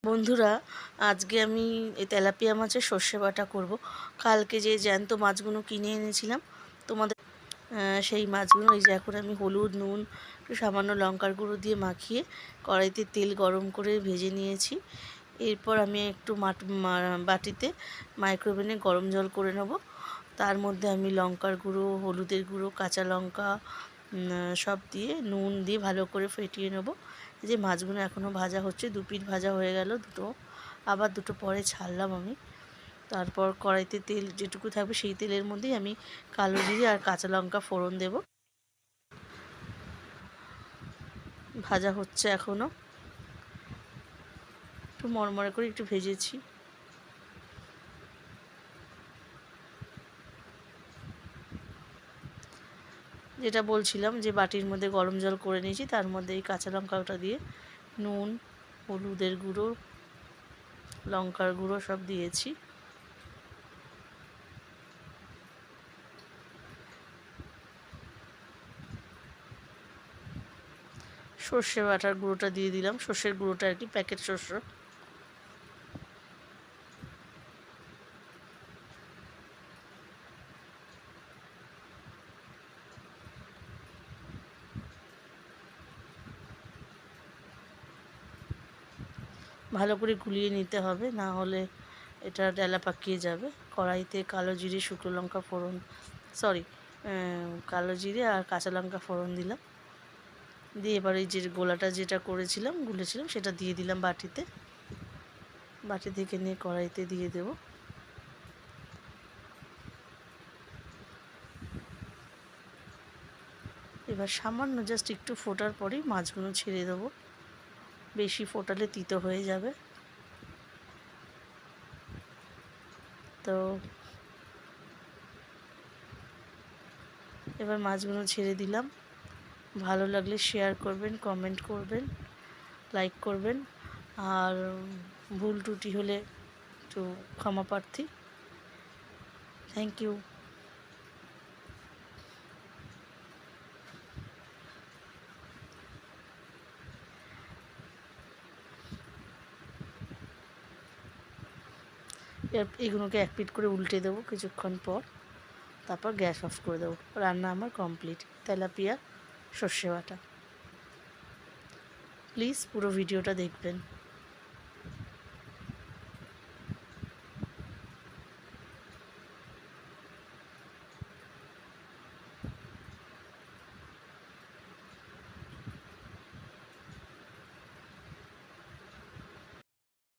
বন্ধুরা, আজকে আমি এই তেলাপিয়া মাছের সর্ষে বাটা করব। কালকে যে জ্যান্ত মাছগুলো কিনে এনেছিলাম তোমাদের, সেই মাছগুলো এই যে এখন আমি হলুদ, নুন, একটু সামান্য লঙ্কার গুঁড়ো দিয়ে মাখিয়ে কড়াইতে তেল গরম করে ভেজে নিয়েছি। এরপর আমি একটু বাটিতে মাইক্রোওভেনে গরম জল করে নেব। তার মধ্যে আমি লঙ্কার গুঁড়ো, হলুদের গুঁড়ো, কাঁচা লঙ্কা সব দিয়ে নুন দিয়ে ভালো করে ফেটিয়ে নেব। এই যে মাছগুলো এখনও ভাজা হচ্ছে, দু পিঠ ভাজা হয়ে গেল, আবার দুটো পরে ছাড়লাম আমি। তারপর কড়াইতে তেল যেটুকু থাকবে সেই তেলের মধ্যেই আমি কালো জিরে আর কাঁচা লঙ্কা ফোড়ন দেব। ভাজা হচ্ছে এখনও, একটু মরমরে করে একটু ভেজেছি। যেটা বলছিলাম, যে বাটির মধ্যে গরম জল করে নিয়েছি, তার মধ্যে এই কাঁচা লঙ্কাটা দিয়ে নুন, হলুদের গুঁড়ো, লঙ্কার গুঁড়ো সব দিয়েছি। সর্ষে বাটার গুঁড়োটা দিয়ে দিলাম, সর্ষের গুঁড়োটা আর কি, প্যাকেট সর্ষে। ভালো করে গুলিয়ে নিতে হবে, না হলে এটা ডেলা পাকিয়ে যাবে। কড়াইতে কালো জিরে, শুকনো লঙ্কা ফোড়ন, কালো জিরে আর কাঁচা লঙ্কা ফোড়ন দিলাম। দিয়ে এবার এই যে গোলাটা যেটা গুলেছিলাম সেটা দিয়ে দিলাম বাটিতে। বাটি থেকে নিয়ে কড়াইতে দিয়ে দেব। এবার সামান্য জাস্ট একটু ফোটার পরেই মাছগুলো ছেড়ে দেবো, বেশি ফোটালে তিতো হয়ে যাবে। তো এবার মাছগুলো ছেড়ে দিলাম। ভালো লাগলে শেয়ার করবেন, কমেন্ট করবেন, লাইক করবেন, আর ভুল ত্রুটি হলে একটু ক্ষমা প্রার্থী। Thank you. এগুলোকে এক পিঠ করে উল্টে দেবো কিছুক্ষণ পর, তারপর গ্যাস অফ করে দেবো। রান্না আমার কমপ্লিট, তেলাপিয়া সর্ষে বাটা। প্লিজ পুরো ভিডিওটা দেখবেন।